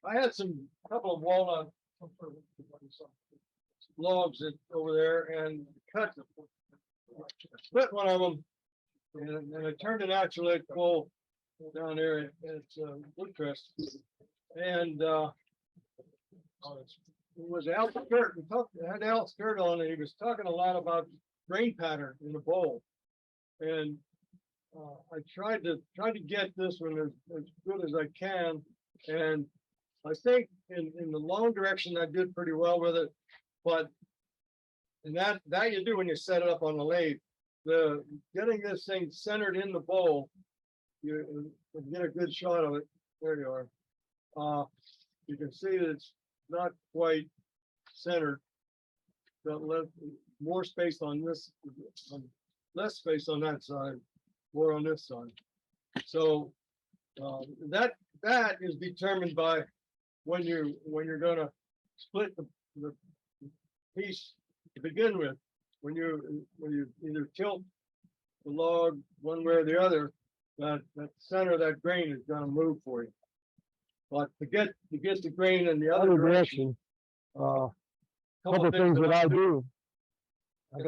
I had a couple of walnut logs over there and split one of them, and I turned an actual pole down there at Woodcrest, and it was Al Skirt. Had Al Skirt on, and he was talking a lot about grain pattern in the bowl, and I tried to get this one as good as I can, and I think in the long direction I did pretty well with it, but and that you do when you set it up on the lathe. The getting this thing centered in the bowl, you get a good shot of it. There you are. You can see that it's not quite centered. Got more space on this, less space on that side, more on this side. So that is determined by when you're gonna split the piece to begin with. When you either tilt the log one way or the other, that center of that grain is gonna move for you. But to get the grain in the other direction, couple of things that I do. I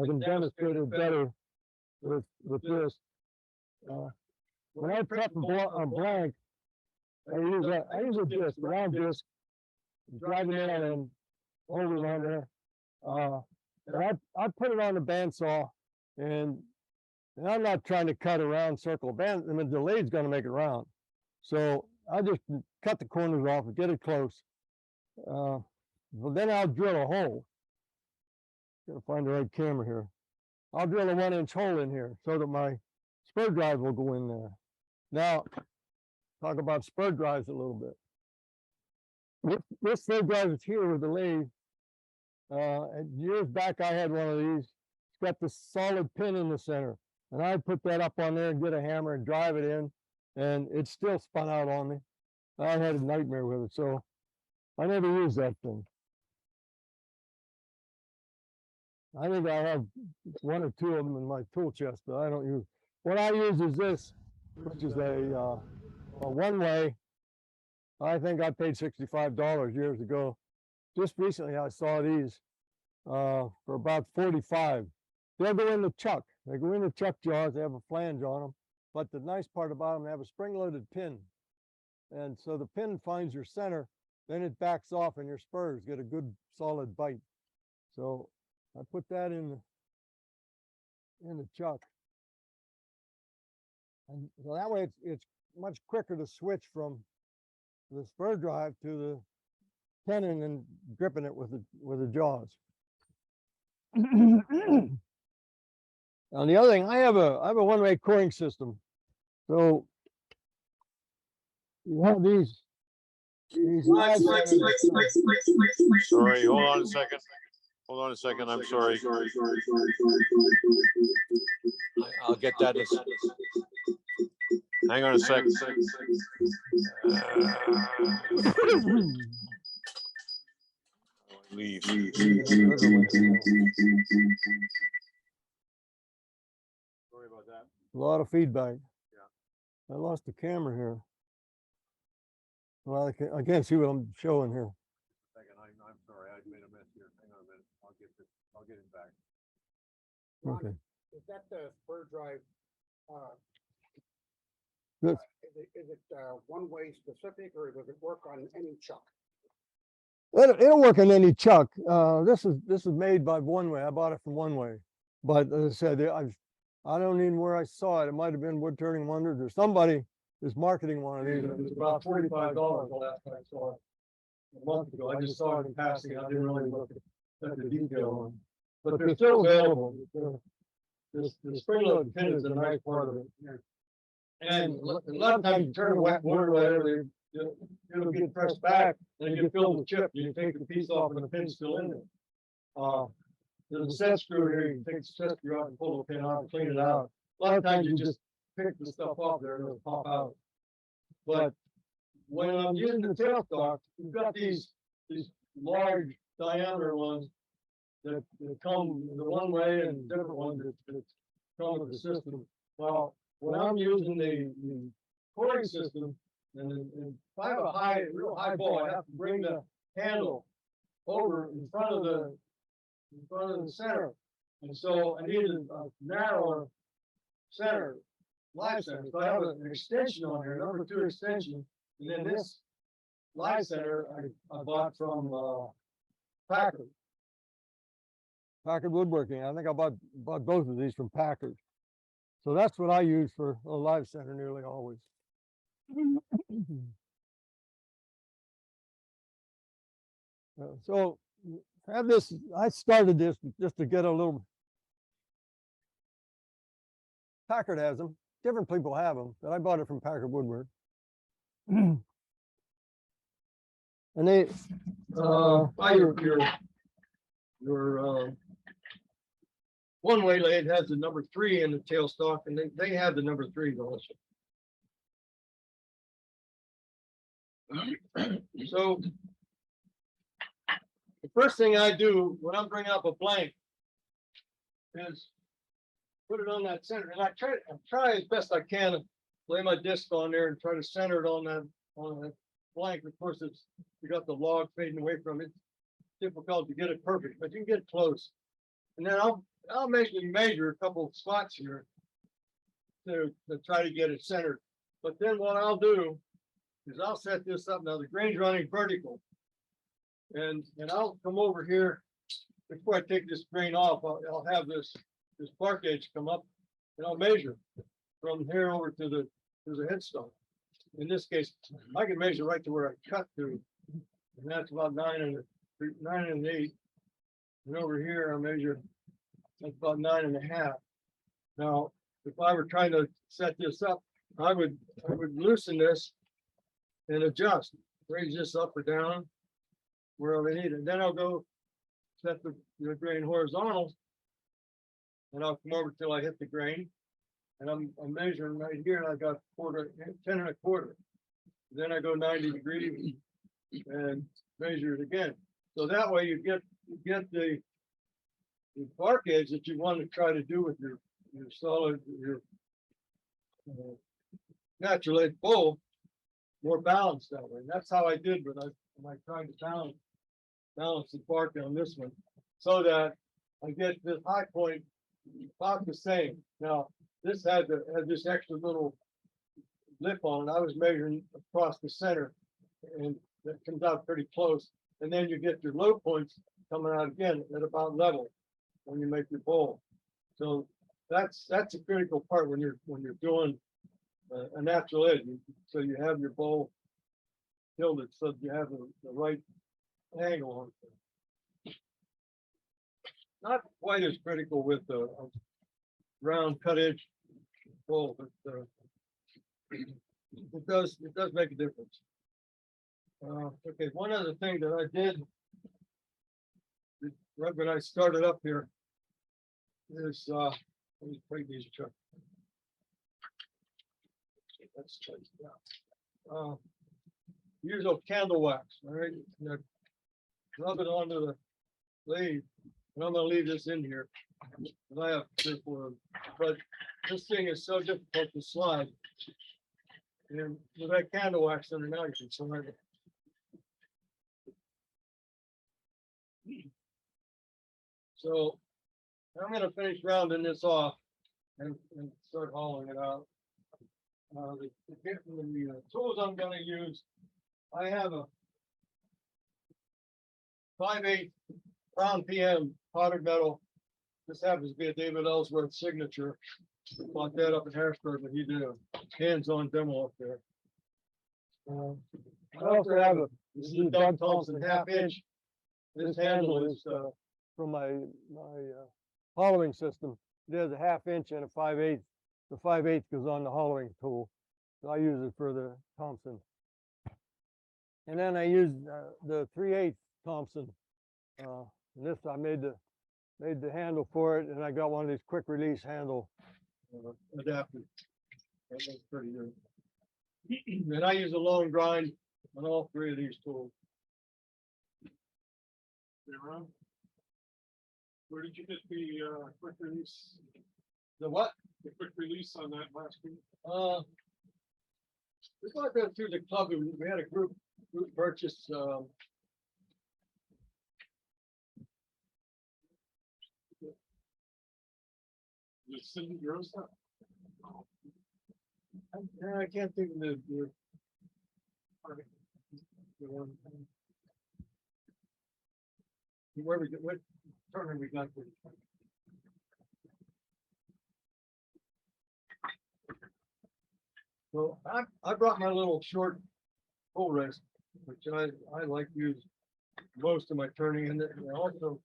can demonstrate it better with this. When I prep a blank, I use a disc, a round disc, drive it in and hold it on there. And I put it on the bandsaw, and I'm not trying to cut a round circle. I mean, the lathe's going to make it round. So I just cut the corners off and get it close. Well, then I'll drill a hole. Gotta find the right camera here. I'll drill a 1-inch hole in here so that my spur drive will go in there. Now, talk about spur drives a little bit. This spur drive is here with the lathe. And years back, I had one of these. It's got the solid pin in the center. And I put that up on there and get a hammer and drive it in. And it still spun out on me. I had a nightmare with it, so I never used that thing. I think I have one or two of them in my tool chest, but I don't use. What I use is this, which is a one-way. I think I paid $65 years ago. Just recently, I saw these for about $45. They'll go in the chuck. They go in the chuck jaws. They have a flange on them. But the nice part about them, they have a spring-loaded pin. And so the pin finds your center, then it backs off and your spurs get a good solid bite. So I put that in the chuck. And so that way it's much quicker to switch from the spur drive to the tenon and gripping it with the jaws. On the other thing, I have a one-way coring system. So you have these Sorry, hold on a second. Hold on a second, I'm sorry. I'll get that. Hang on a second. Leave. Sorry about that. A lot of feedback. Yeah. I lost the camera here. Well, I can't see what I'm showing here. Second, I'm sorry, I made a mess here. Hang on a minute. I'll get it back. Ron, Okay. is that the spur drive? Yes. Is it one-way specific, or does it work on any chuck? It'll work on any chuck. This is made by One Way. I bought it from One Way, but as I said, I don't even where I saw it. It might have been Wood Turning Wonders or somebody is marketing one of these. it was about $45 the last time I saw it. A month ago, I just saw it in passing. I didn't really look at the detail on, but they're still available. The spring-loaded pin is a nice part of it. And a lot of times you turn a wet board or whatever, it'll get pressed back and you get filled with chip. You take the piece off and the pin's still in there. There's a set screw here. You take the set screw out and pull the pin out and clean it out. A lot of times you just pick the stuff off there and it'll pop out. But when I'm using the tailstock, you've got these large diameter ones that come the one way and different ones that come with the system. Well, when I'm using the coring system, And if I have a real high bowl, I have to bring the handle over in front of the center. And so I needed a narrower center, live center. So I have an extension on here, number 2 extension. And then this live center I bought from Packard. Packard Woodworking. I think I bought both of these from Packard. So that's what I use for a live center nearly always. So I have this, I started this just to get a little, Packard has them, different people have them, but I bought it from Packard Woodwork. And they, By your one-way lathe has the number 3 in the tailstock, and they have the number 3 also. So the first thing I do when I'm bringing up a blank is put it on that center, and I try as best I can to lay my disc on there and try to center it on that blank. Of course, you got the log fading away from it. It's difficult to get it perfect, but you can get close. And then I'll measure a couple of spots here to try to get it centered. But then what I'll do is I'll set this up. Now the grain's running vertical. And I'll come over here before I take this grain off. I'll have this bark edge come up, and I'll measure from here over to the headstone. In this case, I can measure right to where I cut to, and that's about 9 1/8. And over here I measure that's about 9 1/2. Now, if I were trying to set this up, I would loosen this and adjust, raise this up or down wherever I need it. Then I'll go set the grain horizontal, and I'll come over till I hit the grain, and I'm measuring right here, and I got 10 1/4. Then I go 90 degrees and measure it again. So that way you get the bark edge that you want to try to do with your solid, your natural edge bowl more balanced that way. And that's how I did when I tried to balance the bark on this one, so that I get this high point about the same. Now this had this extra little lip on it. I was measuring across the center, and that comes out pretty close. And then you get your low points coming out again at about level when you make your bowl. So that's a critical part when you're doing a natural edge. So you have your bowl tilted so that you have the right angle on it. Not quite as critical with a round cut edge bowl, but it does make a difference. Okay, one other thing that I did right when I started up here is let me break these truck. That's use of candle wax, all right? Rub it onto the lathe, and I'm gonna leave this in here. And I have 3 or 4 of them, but this thing is so difficult to slide. And with that candle wax under now, you can slide it. So I'm gonna finish rounding this off and start hauling it out. The tools I'm gonna use, I have a 5/8 round PM powdered metal. This happens to be a David Ellsworth signature. Bought that up in Harrisburg, but he did a hands-on demo up there. I also have this is a Doug Thompson 1/2 inch. This handle is from my hollowing system. It has a 1/2 inch and a 5/8. The 5/8 goes on the hollowing tool. So I use it for the Thompson. And then I use the 3/8 Thompson. And this I made the handle for it, and I got one of these quick release handle adapter. That looks pretty good. And I use a long grind on all 3 of these tools. Where did you get the quick release? The what? The quick release on that last week? It's like that through the club, we had a group purchase, I can't think of the one. Where we get, what tournament we got to. So I brought my little short pull rest, which I like to use most of my turning, and I also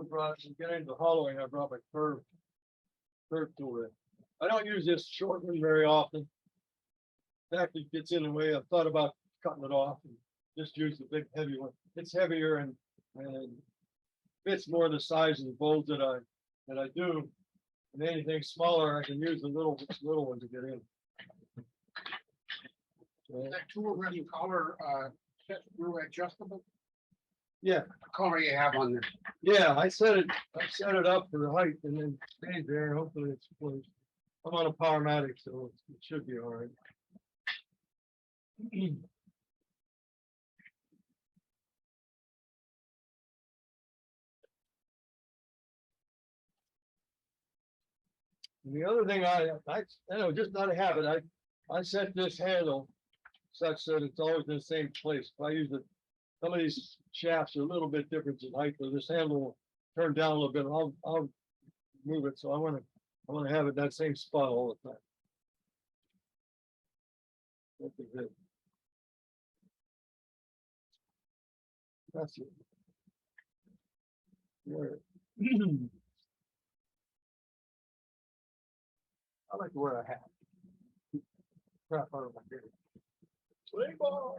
brought, to get into hollowing, I brought my curve tool rest. I don't use this short one very often. It actually gets in the way. I've thought about cutting it off and just use the big heavy one. It's heavier and fits more the size of the bowls that I do. And anything smaller, I can use the little one to get in. That tool ready color, set through adjustable, Yeah, the color you have on there. yeah, I set it up for the height and then stayed there. Hopefully it's close. I'm on a Powermatic, so it should be all right. And the other thing I know, just out of habit, I set this handle such that it's always in the same place. If I use it, some of these shafts are a little bit different in height, so this handle will turn down a little bit. I'll move it, so I want to have it in that same spot all the time. That's it. That's it. Yeah. I like to wear a hat. Crap out of my beard. Play ball.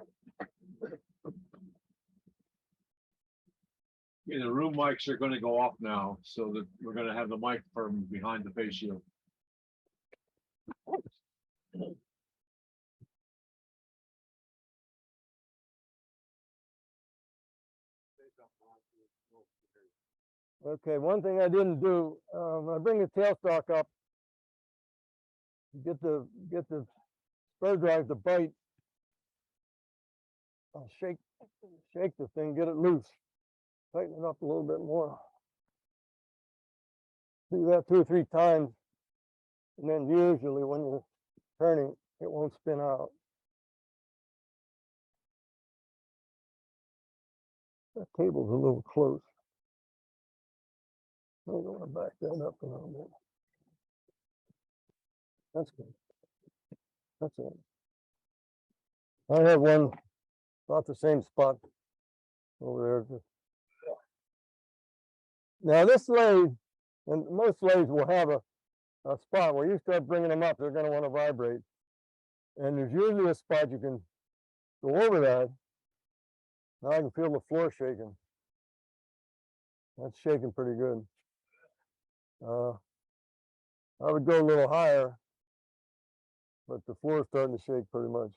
Yeah, the room mics are gonna go off now, so that we're gonna have the mic from behind the face shield. Okay, one thing I didn't do, when I bring the tailstock up, get the spur drive to bite. I'll shake the thing, get it loose, tighten it up a little bit more. Do that 2 or 3 times, and then usually when you're turning, it won't spin out. That table's a little close. I want to back that up a little bit. That's good. That's it. I have one about the same spot over there. Now this lathe, and most lathes will have a spot where you start bringing them up, they're going to want to vibrate. And there's usually a spot you can go over that. Now I can feel the floor shaking. That's shaking pretty good. I would go a little higher, but the floor is starting to shake pretty much.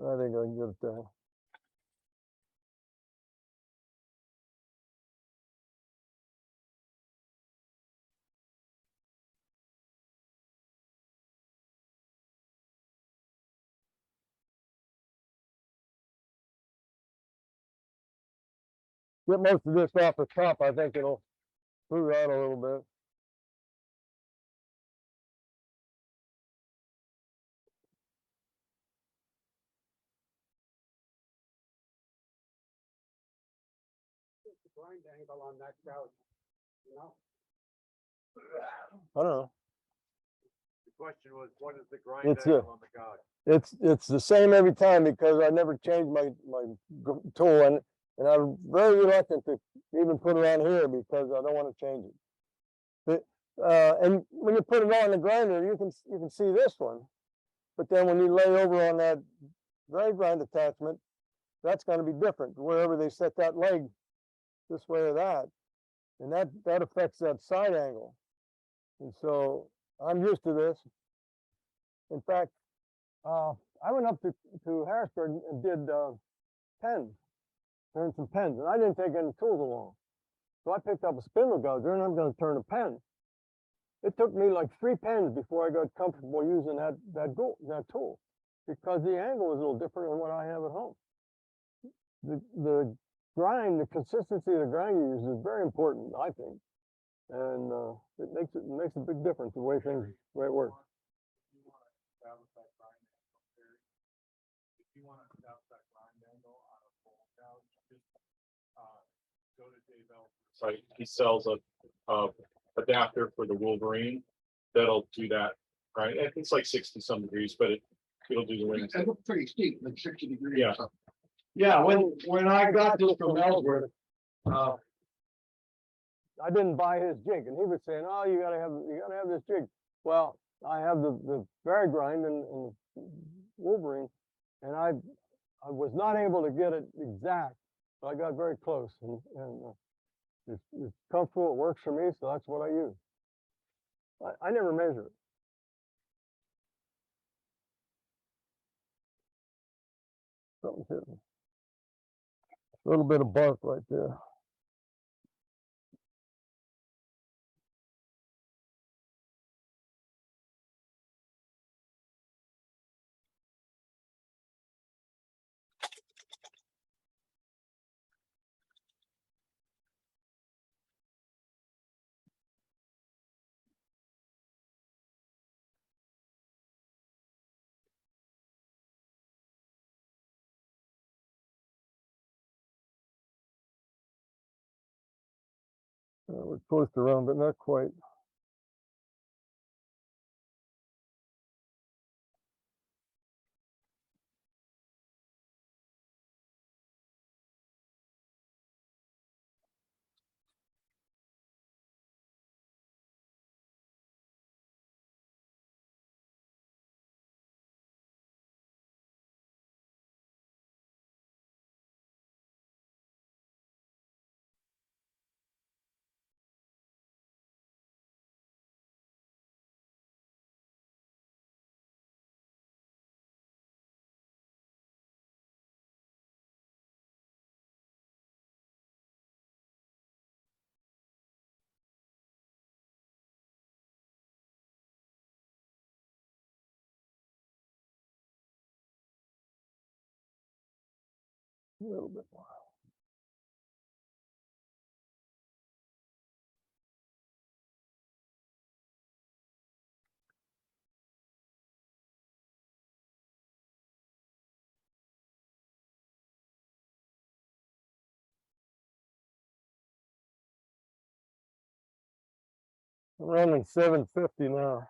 I think I can get it down. Get most of this off the top, I think it'll smooth out a little bit. What's the grind angle on that gouge, you know? I don't know. The question was, what is the grind It's angle a- on the gouge? It's the same every time because I never change my tool, and I'm very reluctant to even put it on here because I don't want to change it. But and when you put it on the grinder, you can see this one, but then when you lay over on that drive grind attachment, that's going to be different wherever they set that leg, this way or that, and that affects that side angle. And so I'm used to this. In fact, I went up to Harrisburg and did pens, turned some pens, and I didn't take any tools along. So I picked up a spindle gouger and I'm going to turn a pen. it took me like 3 pens before I got comfortable using that tool, because the angle is a little different than what I have at home. The grind, the consistency of the grind you use is very important, I think. And it makes a big difference the way it works. If you want to establish that grind angle on a full couch, just go to Dave Elford's site. He sells a adapter for the Wolverine that'll do that. Right, it's like 60 some degrees, but it'll do the wings. It looks pretty steep, like 60 degrees. Yeah. Yeah, when I got this from Ellsworth, I didn't buy his jig, and he was saying, "Oh, you gotta have this jig." Well, I have the Vari grind and Wolverine, and I was not able to get it exact, but I got very close, and it's comfortable. It works for me, so that's what I use. I never measure it. Something's hitting. A little bit of bark right there. We're close to around, but not quite. A little bit more. I'm running 750 now.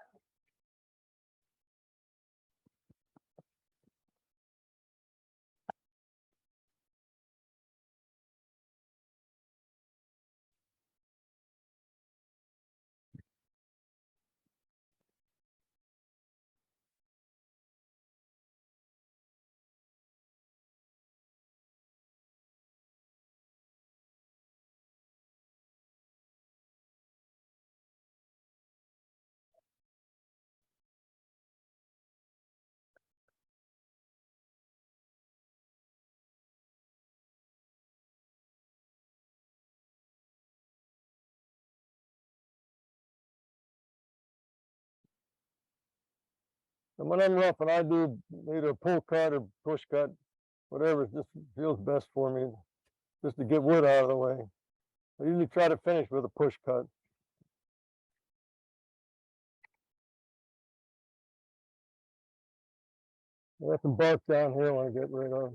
And when I'm roughing, I do either a pull cut or push cut, whatever just feels best for me, just to get wood out of the way. I usually try to finish with a push cut. I got some bark down here I want to get rid of.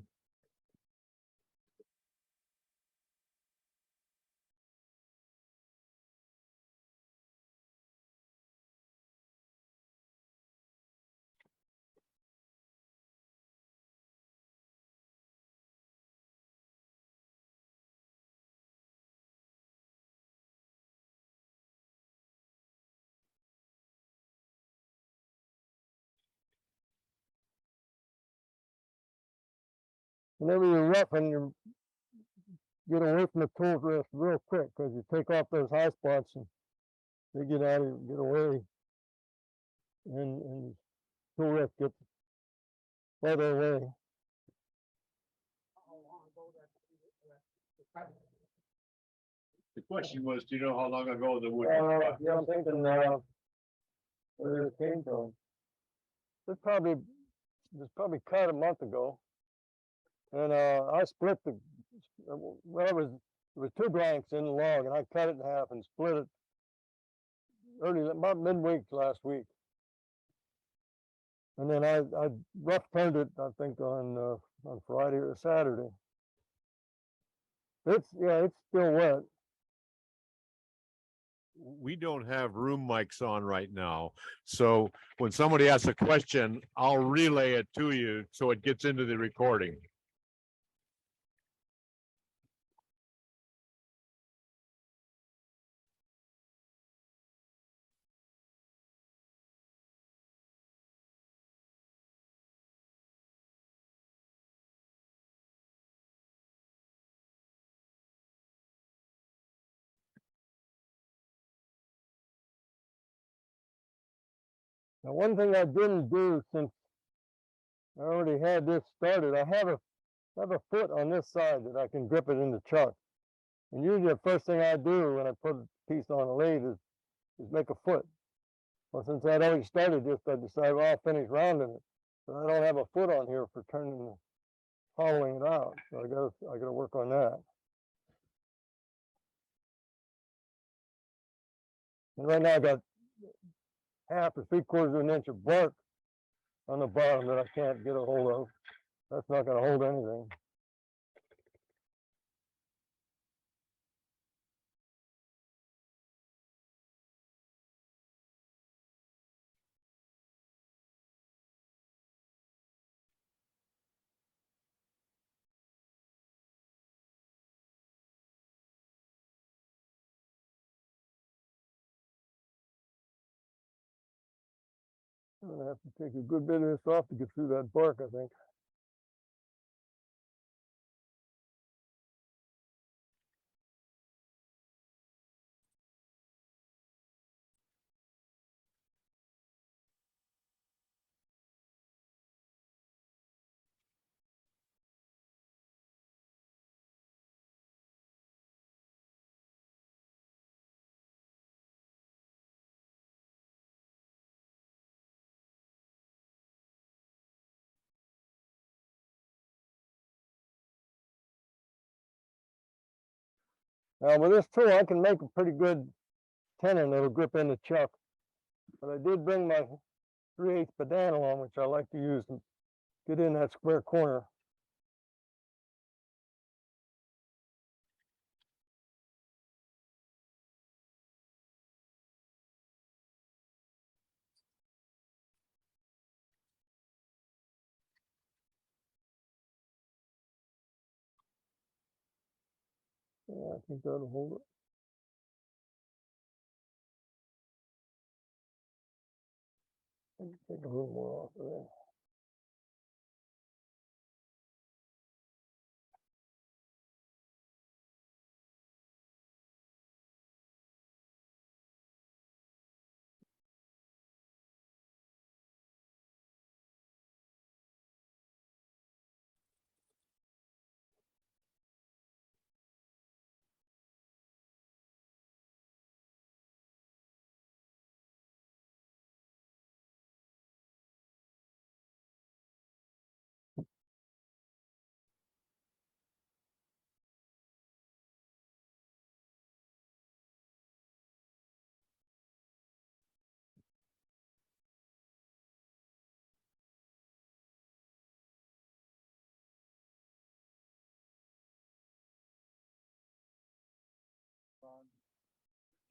Whenever you're roughing, you get away from the tool rest real quick, because you take off those high spots and they get out of get away, and tool rest gets farther away. The question was, do you know how long ago the wood? Yeah, I'm thinking where it came from. It's probably cut a month ago. And I split well, it was two blanks in the log, and I cut it in half and split it about midweek last week. And then I rough turned it, I think, on Friday or Saturday. It's still wet. We don't have room mics on right now. So when somebody asks a question, I'll relay it to you so it gets into the recording. Now, one thing I didn't do since I already had this started, I have a foot on this side that I can grip it in the chuck. And usually the first thing I do when I put a piece on a lathe is make a foot. Well, since I'd already started this, I decided, well, I'll finish rounding it. But I don't have a foot on here for hollowing it out. So I gotta work on that. And right now I got half or 3/4 of an inch of bark on the bottom that I can't get a hold of. That's not gonna hold anything. I'm gonna have to take a good bit of this off to get through that bark, I think. Now with this tool, I can make a pretty good tenon that'll grip in the chuck. But I did bring my 3/8 pedal on, which I like to use to get in that square corner. Yeah, I think that'll hold it. Take a little more off of there.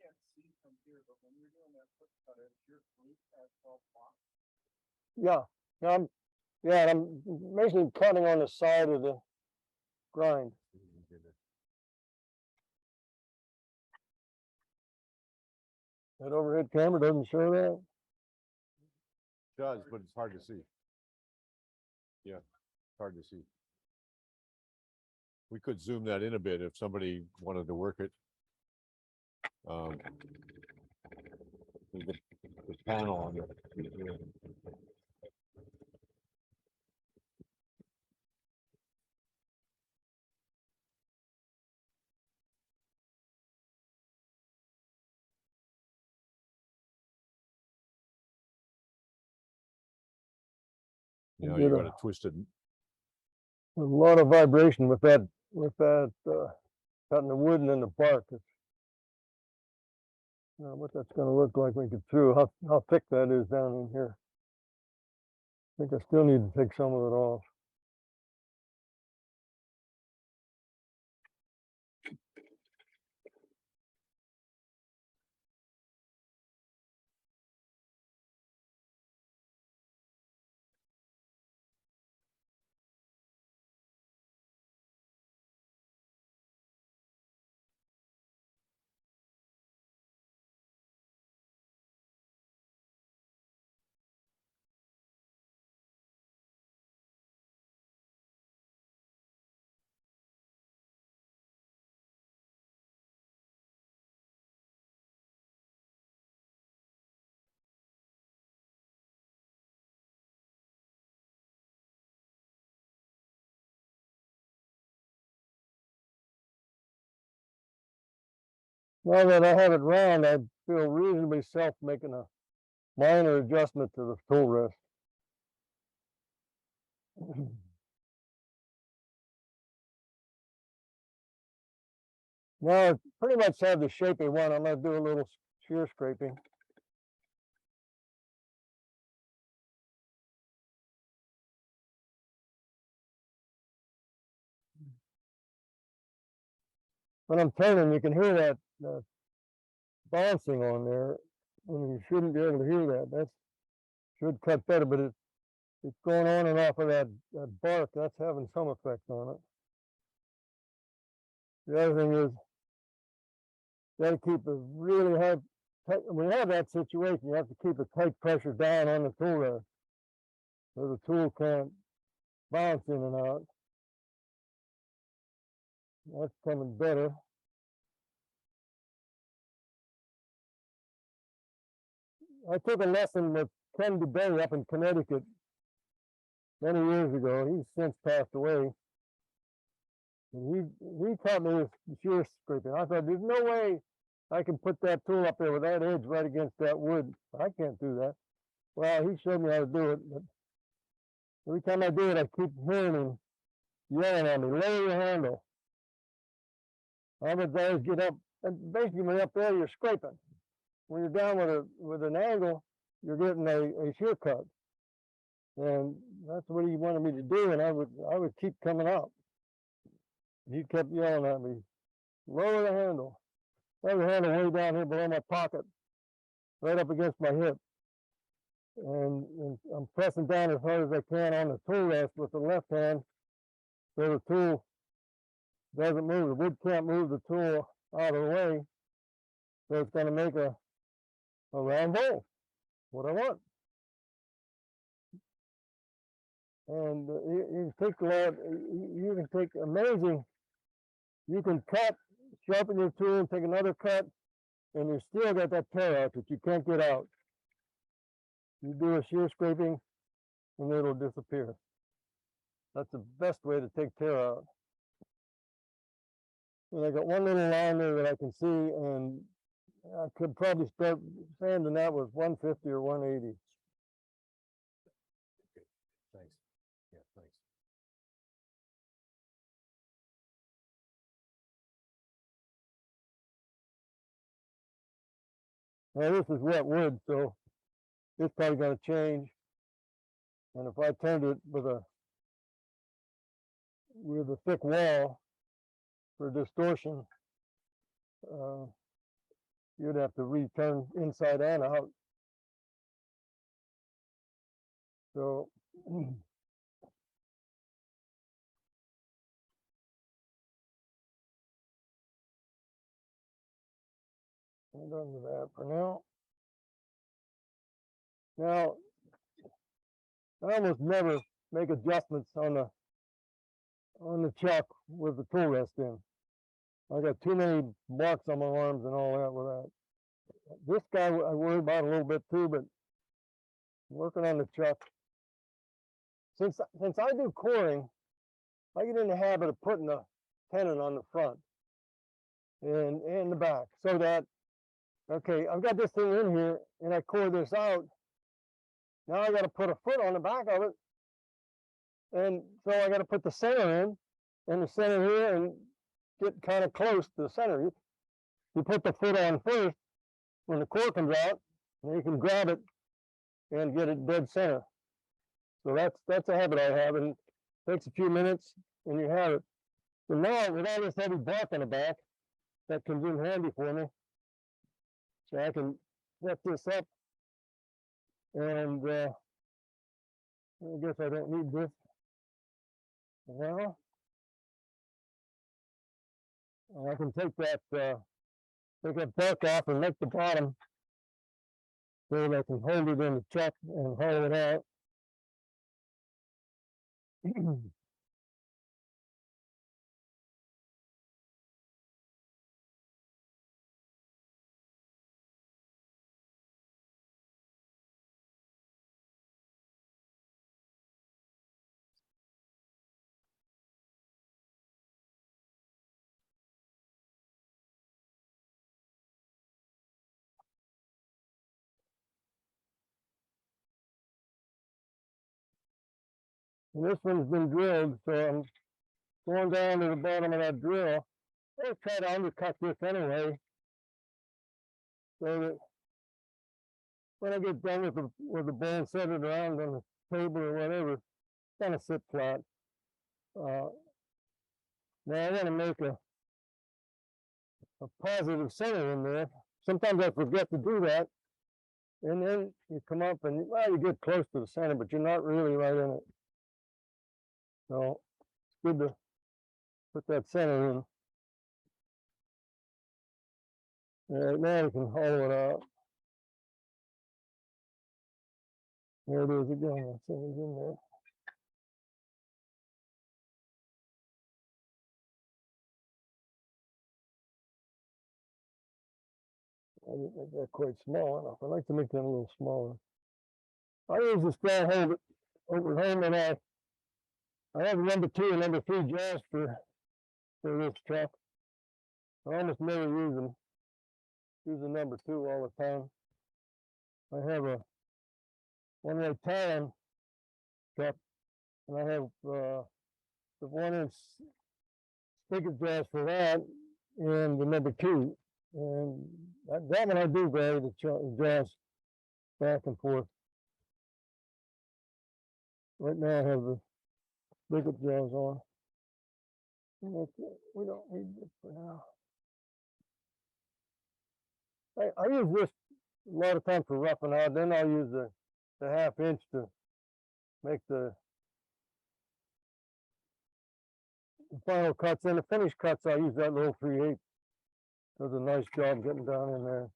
Can't see from here, but when you're doing that foot cut, is your glute at 12 blocks? Yeah, and I'm basically cutting on the side of the grind. That overhead camera doesn't show that. Does, but it's hard to see. Yeah, hard to see. We could zoom that in a bit if somebody wanted to work it. The panel on it. You know, Did you a- gotta twist it. A lot of vibration with that, cutting the wood and then the bark. What that's gonna look like when we get through, how thick that is down in here. I think I still need to take some of it off. Now that I have it round, I feel reasonably safe making a minor adjustment to the tool rest. Now I pretty much have the shape I want. I'm gonna do a little shear scraping. When I'm turning, you can hear that bouncing on there, and you shouldn't be able to hear that. That should cut better, but it's going on and off of that bark. That's having some effect on it. The other thing is, you got to keep a really high. When you have that situation, you have to keep a tight pressure down on the tool rest, so the tool can't bounce in and out. That's coming better. I took a lesson with Ken DeBay up in Connecticut many years ago. He's since passed away. And he taught me this shear scraping. I thought, there's no way I can put that tool up there with that edge right against that wood. I can't do that. Well, he showed me how to do it. But every time I do it, I keep hearing him yelling at me, lower your handle. I would always get up, and basically when you're up there, you're scraping. When you're down with an angle, you're getting a shear cut. And that's what he wanted me to do, and I would keep coming up. He kept yelling at me, lower the handle. Lower the handle way down here below my pocket, right up against my hip. And I'm pressing down as hard as I can on the tool rest with the left hand, so the tool doesn't move. The wood can't move the tool out of the way, so it's going to make a round bowl, what I want. And you take a lot, you can take amazing, you can cut, sharpen your tool, and take another cut, and you still got that tear out that you can't get out. You do a shear scraping, and it'll disappear. That's the best way to take tear out. And I got one little line there that I can see, and I could probably start sanding that with 150 or 180. Thanks. Yeah, thanks. Now this is wet wood, so it's probably going to change. And if I turned it with a thick wall for distortion, you'd have to return inside and out. So I'm done with that for now. Now, I almost never make adjustments on the chuck with the tool rest in. I got too many marks on my arms and all that with that. This guy I worry about a little bit too, but working on the chuck. Since I do coring, I get in the habit of putting a tenon on the front and the back, so that, okay, I've got this thing in here and I core this out. Now I got to put a foot on the back of it And so I gotta put the center in the center here and get kind of close to the center. You put the foot on first, when the core comes out, and you can grab it and get it dead center. So that's a habit I have, and it takes a few minutes and you have it. So now with all this heavy bark on the back, that comes in handy for me. So I can set this up, and I guess I don't need this. Well, I can take that bark off and make the bottom so that I can hold it in the chuck and haul it out. And this one's been drilled, so I'm going down to the bottom of that drill. I'll try to undercut this anyway, so that when I get done with the bone centered around on the table or whatever, kind of sit flat. Now I want to make a positive center in there. Sometimes I forget to do that, and then you come up and well, you get close to the center, but you're not really right in it. So it's good to put that center in. All right, now we can hollow it out. There it is again, that center's in there. I didn't make that quite small enough. I like to make that a little smaller. I use the straw hold over at home, and I have number 2 and number 3 jaws for this truck. I almost never use them. Use the number 2 all the time. I have a one-way Talon truck, and I have the 1-inch spigot jaws for that, and the number 2. And that one I do vary the jaws back and forth. Right now I have the spigot jaws on. Okay, we don't need this for now. I use this a lot of times for roughing out. Then I'll use the 1/2 inch to make the final cuts. And the finished cuts, I use that little 3/8. Does a nice job getting down in there.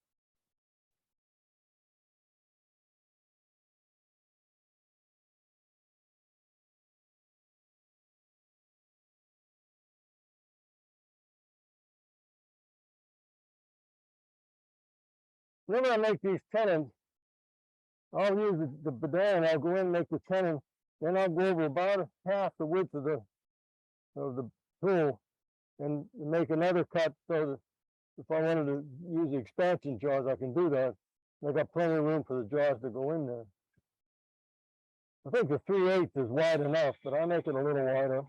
Whenever I make these tenons, I'll use the bidet, and I'll go in and make the tenon. Then I'll go over about half the width of the tool and make another cut so that if I wanted to use the expansion jaws, I can do that. I got plenty of room for the jaws to go in there. I think the 3/8 is wide enough, but I make it a little wider.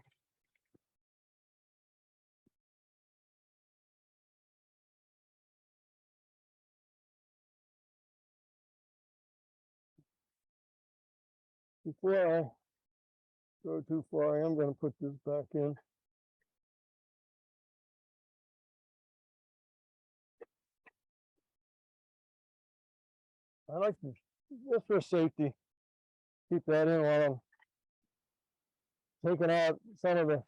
Before I go too far, I am going to put this back in. I like to, just for safety, keep that in while I'm taking out some of the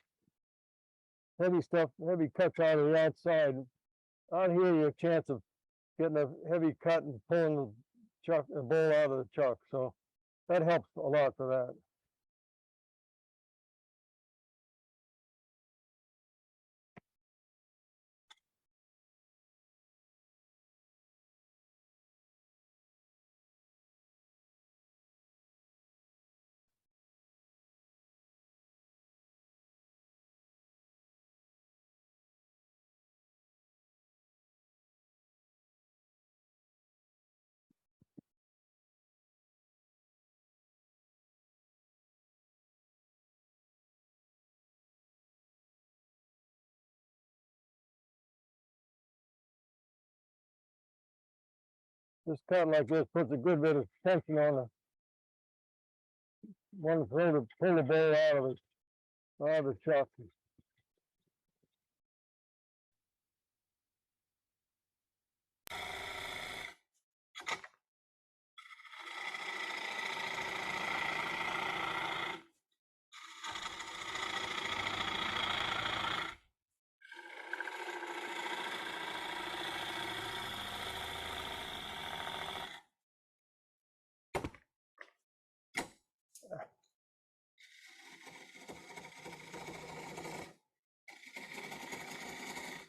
heavy stuff, heavy cuts out of the outside. Out here, you have a chance of getting a heavy cut and pulling the bowl out of the chuck. So that helps a lot for that. This cut like this puts a good bit of tension on the one throw to pull the bowl out of the chuck.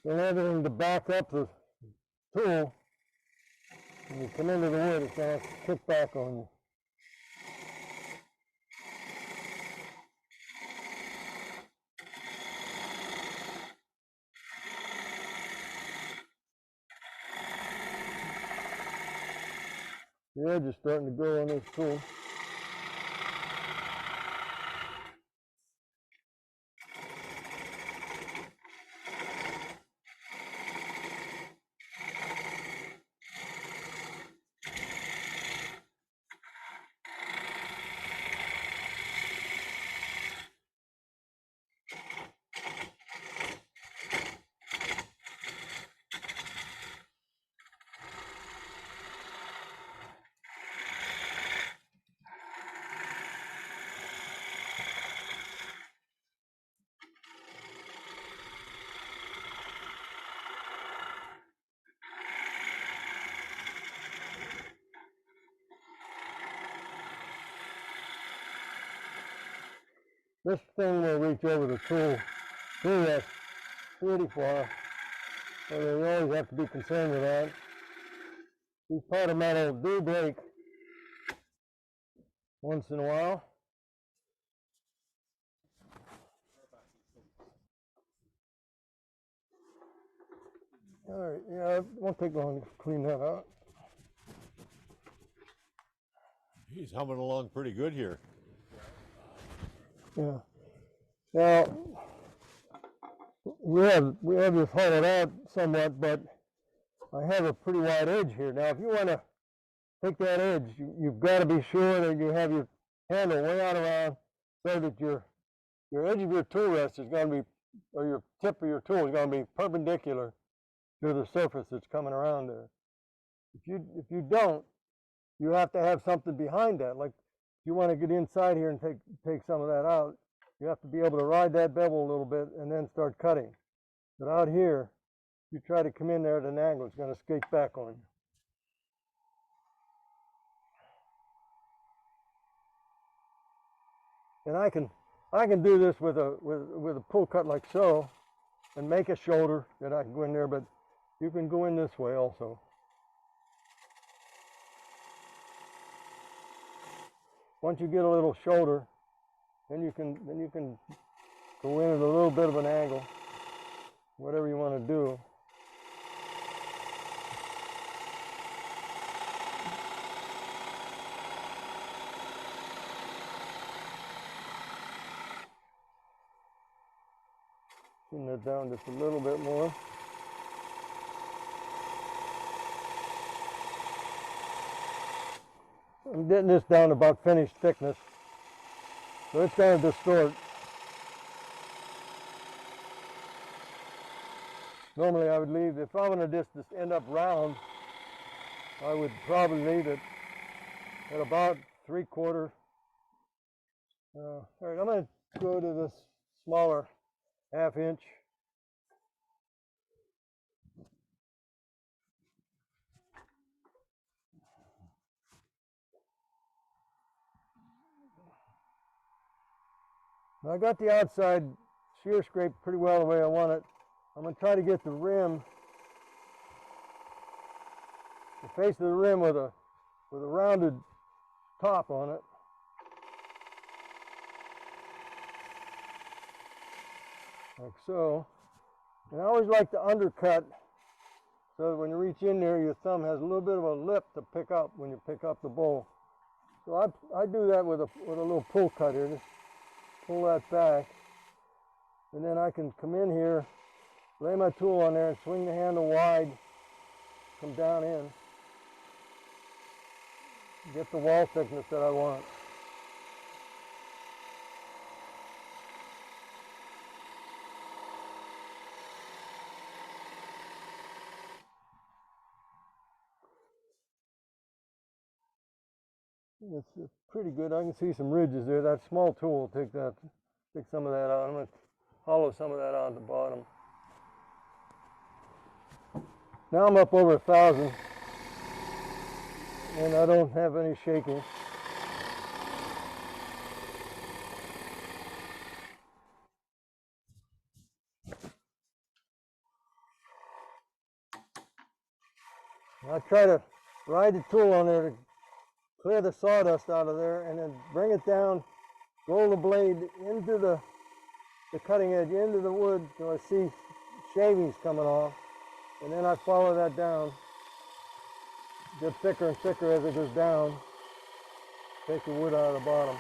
Then everything to back up the tool, when you come into the wood, it's going to kick back on you. The edge is starting to go on this tool. This thing will reach over the tool rest pretty far, so you always have to be concerned with that. These powder metal do break once in a while. All right, yeah, it won't take long to clean that out. He's humming along pretty good here. Yeah. Now, we have this hollowed out somewhat, but I have a pretty wide edge here. Now, if you want to take that edge, you've got to be sure that you have your handle way out around so that your edge of your tool rest is going to be, or your tip of your tool is going to be perpendicular to the surface that's coming around there. If you don't, you have to have something behind that. Like if you want to get inside here and take some of that out, you have to be able to ride that bevel a little bit and then start cutting. But out here, you try to come in there at an angle, it's going to skate back on you. And I can do this with a pull cut like so, and make a shoulder that I can go in there, but you can go in this way also. Once you get a little shoulder, then you can go in at a little bit of an angle, whatever you want to do. Tune that down just a little bit more. I'm getting this down to about finished thickness, so it's going to distort. Normally I would leave, if I want to just end up round, I would probably leave it at about 3/4. All right, I'm going to go to this smaller 1/2 inch. Now I got the outside shear scraped pretty well the way I want it. I'm going to try to get the rim, the face of the rim with a rounded top on it. Like so. And I always like to undercut so that when you reach in there, your thumb has a little bit of a lip to pick up when you pick up the bowl. So I do that with a little pull cut here. Just pull that back, and then I can come in here, lay my tool on there, and swing the handle wide, come down in. get the wall thickness that I want. It's pretty good. I can see some ridges there. That small tool will take some of that out. I'm going to hollow some of that out at the bottom. Now I'm up over 1,000, and I don't have any shaking. I try to ride the tool on there to clear the sawdust out of there, and then bring it down, roll the blade into the cutting edge, into the wood, so I see shavings coming off, and then I follow that down, get thicker and thicker as it goes down, take the wood out of the bottom.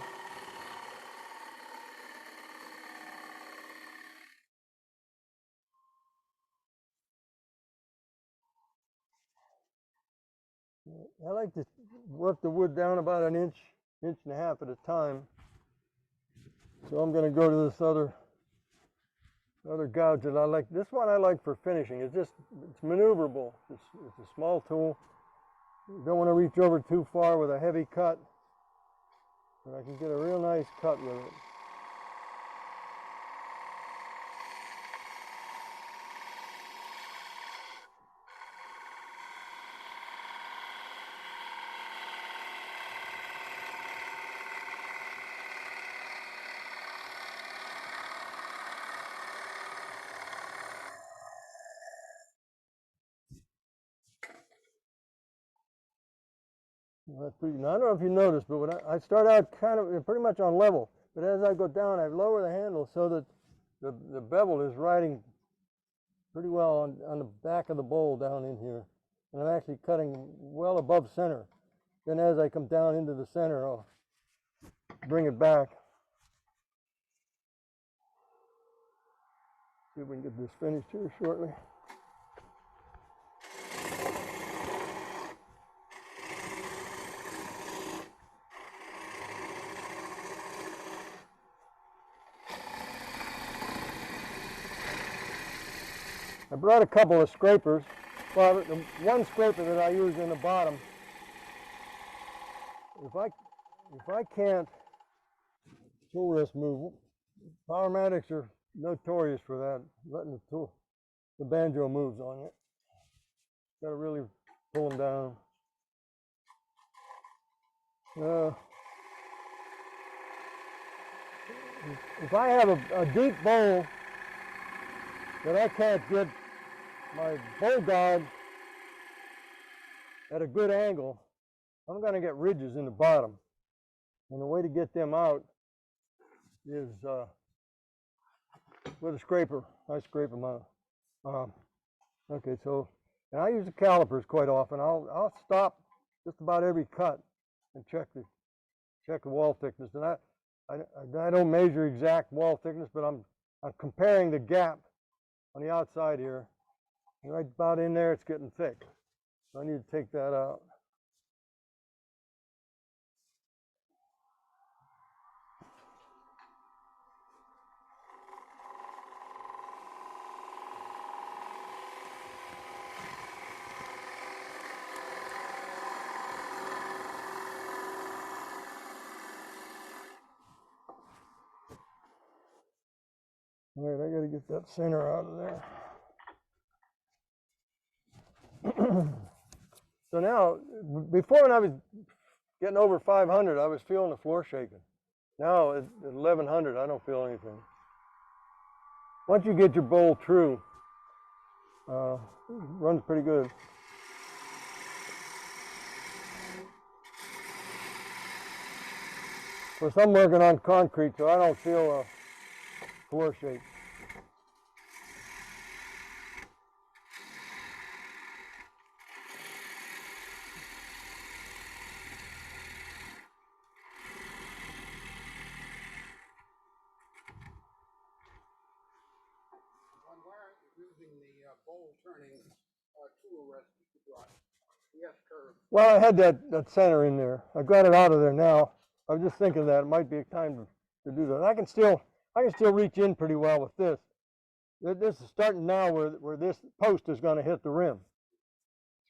I like to work the wood down about an inch and a half at a time. So I'm going to go to this other gouge that I like. This one I like for finishing. It's maneuverable. It's a small tool. You don't want to reach over too far with a heavy cut, but I can get a real nice cut with it. That's pretty, now, I don't know if you noticed, but when I start out kind of pretty much on level, but as I go down, I lower the handle so that the bevel is riding pretty well on the back of the bowl down in here. And I'm actually cutting well above center. Then as I come down into the center, I'll bring it back. See if we can get this finished here shortly. I brought a couple of scrapers. Well, the one scraper that I use in the bottom, if I can't tool this move, Powermatics are notorious for that, letting the banjo moves on it. Got to really pull them down. If I have a deep bowl that I can't get my bowl guard at a good angle, I'm going to get ridges in the bottom. And the way to get them out is with a scraper. I scrape them out. Okay, so, and I use the calipers quite often. I'll stop just about every cut and check the wall thickness. And I don't measure exact wall thickness, but I'm comparing the gap on the outside here. And right about in there, it's getting thick. So I need to take that out. All right, I got to get that center out of there. So now, before when I was getting over 500, I was feeling the floor shaking. Now at 1100, I don't feel anything. Once you get your bowl true, it runs pretty good. Of course, I'm working on concrete, so I don't feel a floor shake. Why aren't you using the bowl turning tool rest that you brought? Yes, curve. Well, I had that center in there. I got it out of there now. I was just thinking that it might be a time to do that. I can still reach in pretty well with this. This is starting now where this post is going to hit the rim.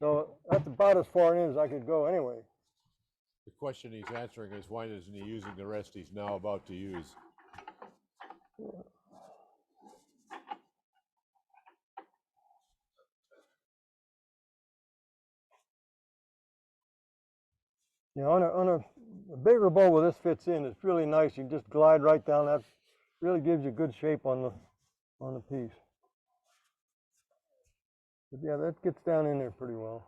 So that's about as far in as I could go anyway. The question he's answering is why isn't he using the rest he's now about to use? You know, on a bigger bowl where this fits in, it's really nice. You can just glide right down. That really gives you good shape on the piece. But yeah, that gets down in there pretty well.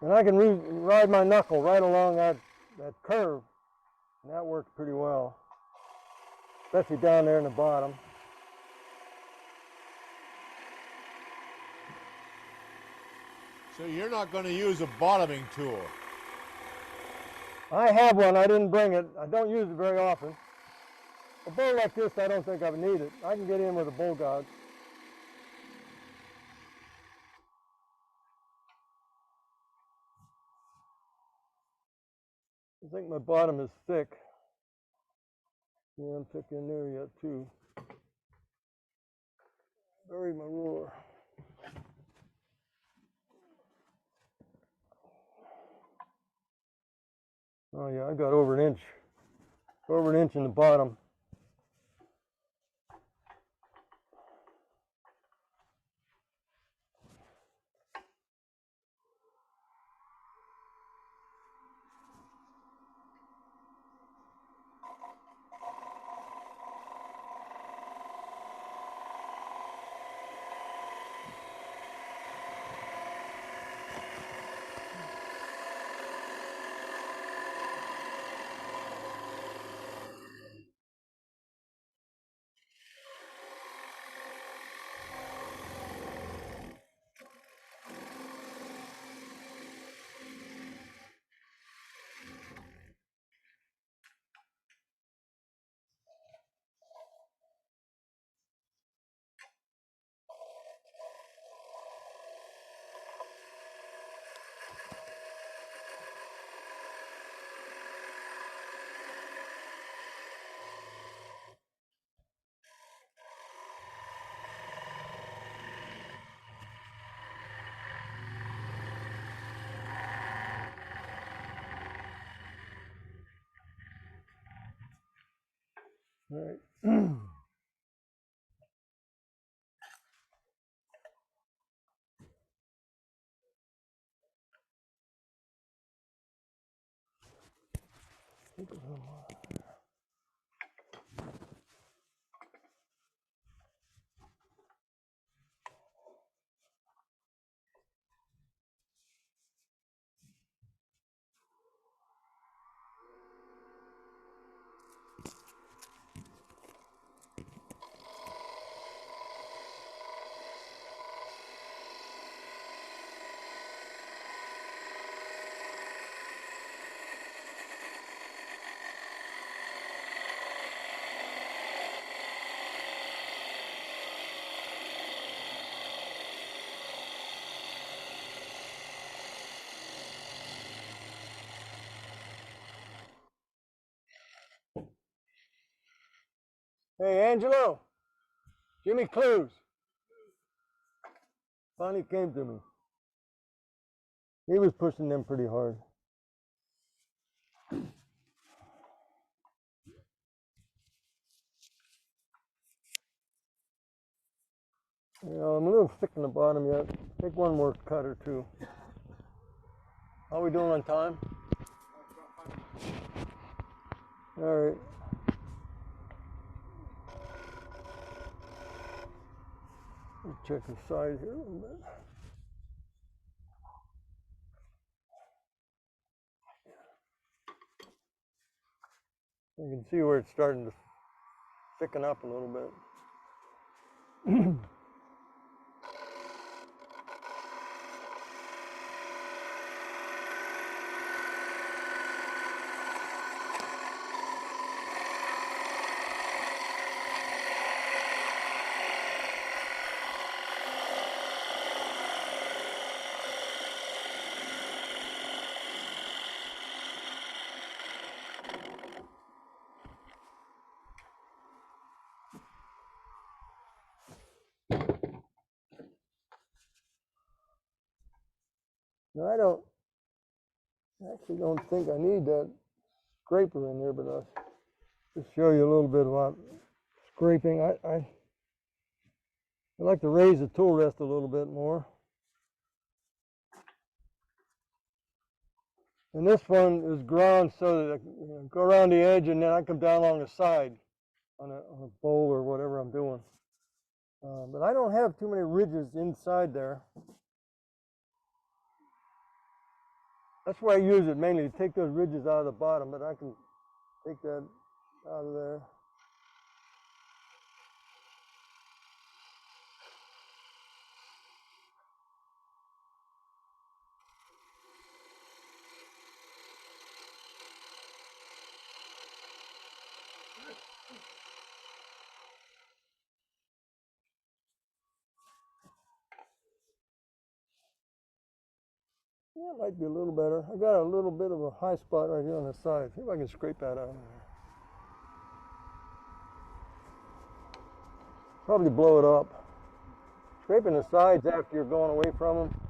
And I can ride my knuckle right along that curve, and that works pretty well, especially down there in the bottom. So you're not going to use a bottoming tool? I have one. I didn't bring it. I don't use it very often. A bowl like this, I don't think I would need it. I can get in with a bowl gouge. I think my bottom is thick. Yeah, I'm thick in there yet too. Bury my ruler. Oh yeah, I got over an inch in the bottom. All right. Hey, Angelo. Jimmy Clues. Finally came to me. He was pushing them pretty hard. You know, I'm a little thick in the bottom yet. Take one more cut or two. How are we doing on time? All right. Let's check the size here a little bit. You can see where it's starting to thicken up a little bit. Now, I actually don't think I need that scraper in there, but I'll just show you a little bit about scraping. I like to raise the tool rest a little bit more. And this one is ground so that I can go around the edge and then I come down along the side on a bowl or whatever I'm doing. But I don't have too many ridges inside there. That's why I use it mainly, to take those ridges out of the bottom, but I can take that out of there. Yeah, it might be a little better. I got a little bit of a high spot right here on the side. See if I can scrape that out of there. Probably blow it up. Scraping the sides after you're going away from them,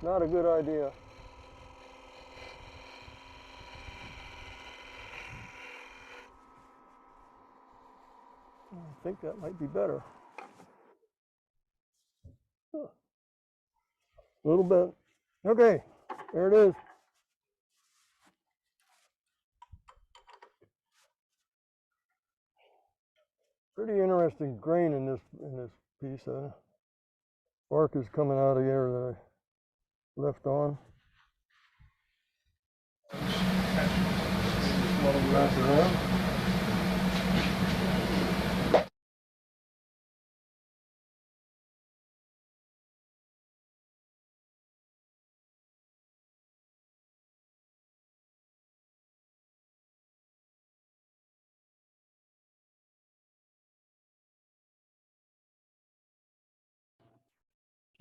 not a good idea. I think that might be better. Huh. A little bit. Okay, there it is. Pretty interesting grain in this piece. Bark is coming out of here that I left on. Wrap it around.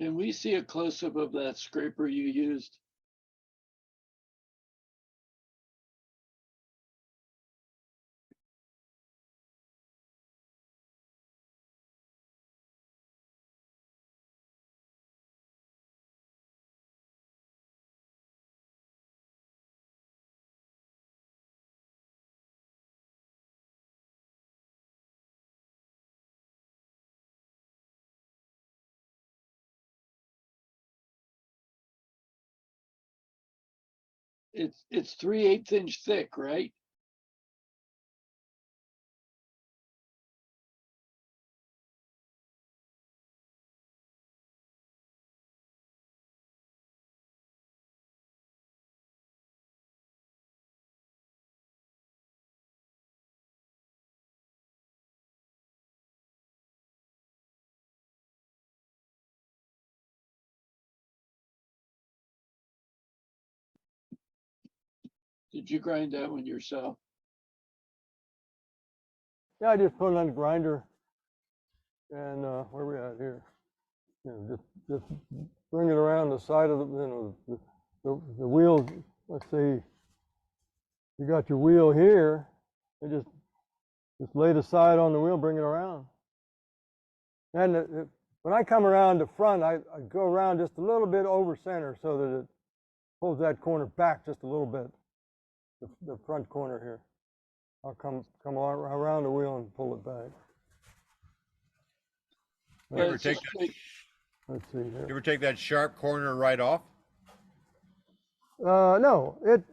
Can we see a close-up of that scraper you used? It's 3/8 inch thick, right? Did you grind that one yourself? Yeah, I just put it on the grinder, and where we at here? You know, just bring it around the side of the wheel. Let's see, you got your wheel here, and just lay the side on the wheel, bring it around. And when I come around the front, I go around just a little bit over center so that it pulls that corner back just a little bit, the front corner here. I'll come around the wheel and pull it back. You ever It's take just that, like- Let's see here. you ever take that sharp corner right off? No, it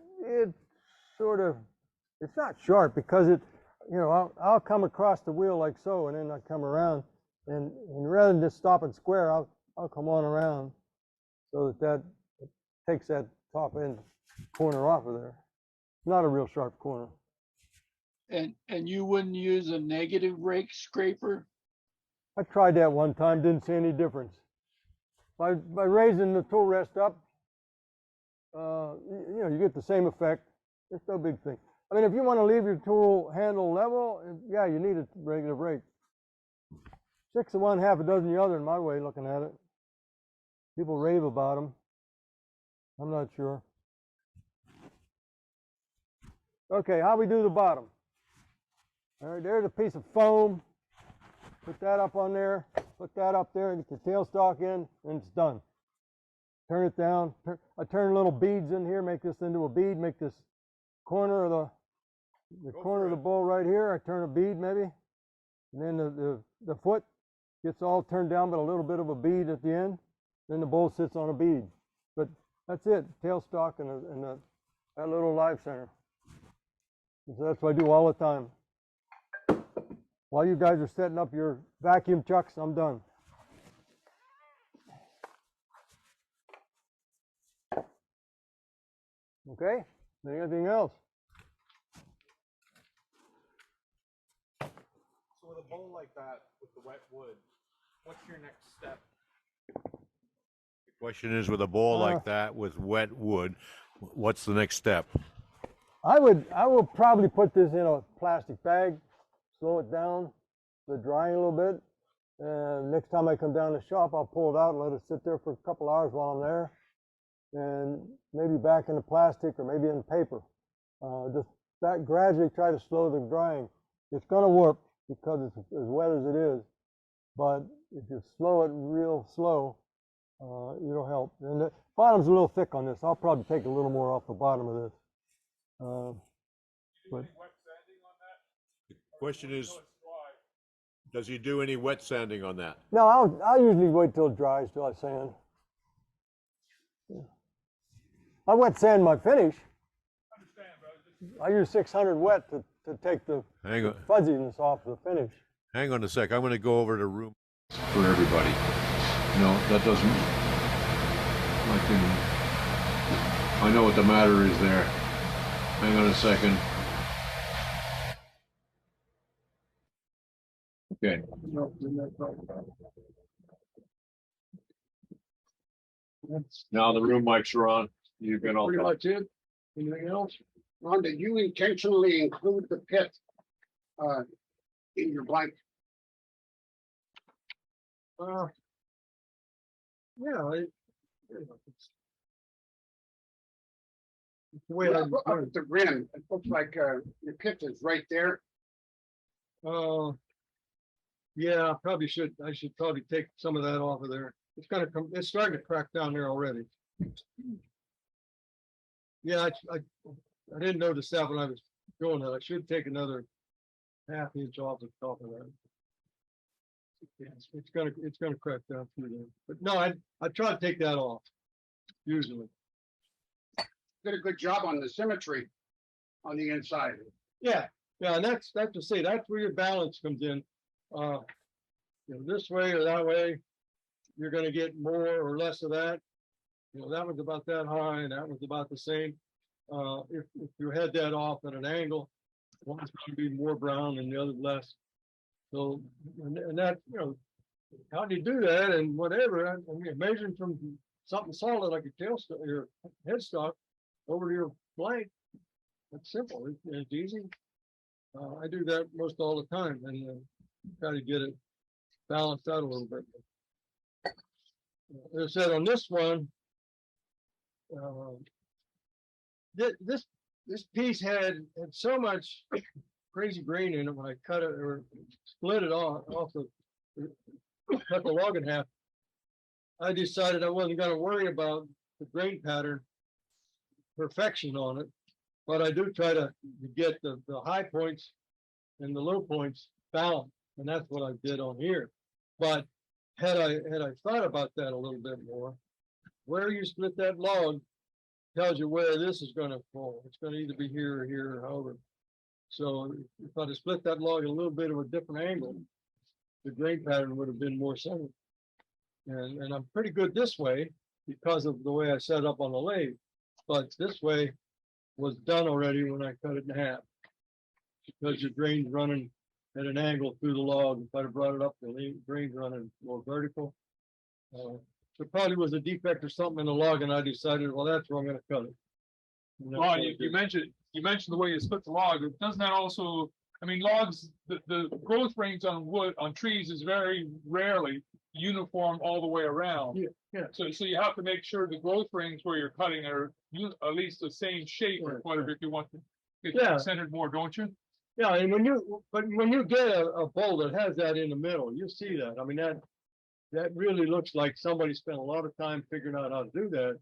sort of, it's not sharp because I'll come across the wheel like so, and then I come around, and rather than just stopping square, I'll come on around so that it takes that top end corner off of there. Not a real sharp corner. And you wouldn't use a negative rake scraper? I tried that one time, didn't see any difference. By raising the tool rest up, you get the same effect. It's no big thing. I mean, if you want to leave your tool handle level, yeah, you need a regular rake. 6 of one, half a dozen the other, in my way of looking at it. People rave about them. I'm not sure. Okay, how we do the bottom? All right, there's a piece of foam. Put that up on there. Put that up there and get the tailstock in, and it's done. turn it down. I turn little beads in here, make this into a bead, make this corner of the Go corner for of the it. bowl right here. I turn a bead maybe, and then the foot gets all turned down, but a little bit of a bead at the end. Then the bowl sits on a bead. But that's it, tailstock and that little live center. So that's what I do all the time. While you guys are setting up your vacuum chucks, I'm done. Okay, anything else? So with a bowl like that, with the wet wood, what's your next step? Question is, with a bowl like that with wet wood, what's the next step? I will probably put this in a plastic bag, slow it down, let it dry a little bit. And next time I come down to the shop, I'll pull it out and let it sit there for a couple hours while I'm there. And maybe back in the plastic or maybe in paper. Just gradually try to slow the drying. It's gonna work because it's as wet as it is. But if you slow it real slow, it'll help. And the bottom's a little thick on this. I'll probably take a little more off the bottom of this. But Question is, does he do any wet sanding on that? no, I'll usually wait till it dries till I sand. Yeah. I wet sand my finish. I use 600 wet to take the Hang on, fuzziness off the finish. hang on a sec. I'm going to go over to room for everybody. No, that doesn't. I know what the matter is there. Hang on a second. Okay. Now the room mics are on. You can all Pretty talk. much it. Anything else? Ron, did you intentionally include the pit in your blank? Yeah, it's the way Up at the rim, it looks like your pit is right there. Yeah, I should probably take some of that off of there. It's starting to crack down there already. Yeah, I didn't notice that when I was doing that. I should take another half inch off the top of that. Yeah, it's gonna crack down through there. But no, I try to take that off, usually. Did a good job on the symmetry on the inside. Yeah, and that's to say, that's where your balance comes in. This way or that way, you're gonna get more or less of that. That was about that high and that was about the same. If you had that off at an angle, one's gonna be more brown and the other less. So, and that, how do you do that and whatever? I mean, measuring from something solid like a tailstock, your headstock, over to your blank, it's simple. It's easy. I do that most all the time and try to get it balanced out a little bit. As I said on this one, this piece had so much crazy grain in it when I cut it or split it cut the log in half. I decided I wasn't going to worry about the grain pattern perfection on it, but I do try to get the high points and the low points balanced, and that's what I did on here. But had I thought about that a little bit more, where you split that log tells you where this is going to fall. It's going to either be here or here or however. So if I'd have split that log a little bit of a different angle, the grain pattern would have been more centered. And I'm pretty good this way because of the way I set up on the lathe. But this way was done already when I cut it in half. Because your grain's running at an angle through the log. If I'd have brought it up, the grain's running more vertical. There probably was a defect or something in the log, and I decided, well, that's where I'm going to cut it. Well, you mentioned the way you split the log. Doesn't that also? I mean, logs. The growth range on trees is very rarely uniform all the way around. Yeah. So you have to make sure the growth rings where you're cutting are at least the same shape or whatever if you want to get centered more, don't you? Yeah, and when you get a bowl that has that in the middle, you see that. I mean, that really looks like somebody spent a lot of time figuring out how to do that.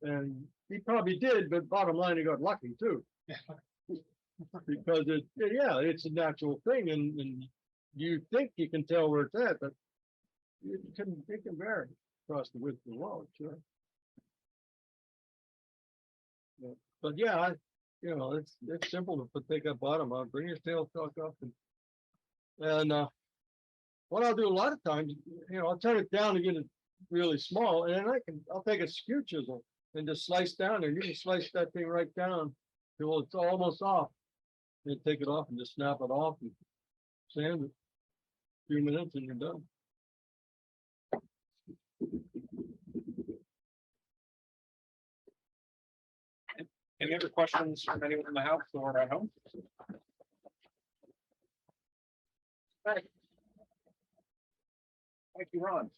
And he probably did, but bottom line, he got lucky too. Because yeah, it's a natural thing and you think you can tell where it's at, but it can vary across the width of the log, sure. Yeah, but yeah, it's simple to take that bottom out, bring your tail cock up and what I'll do a lot of times, I'll turn it down to get it really small and then I'll take a skew chisel and just slice down and you can slice that thing right down till it's almost off. Then take it off and just snap it off and sand it. A few minutes and you're done. Any other questions from anyone in the house or at home? Right. Thank you, Ron.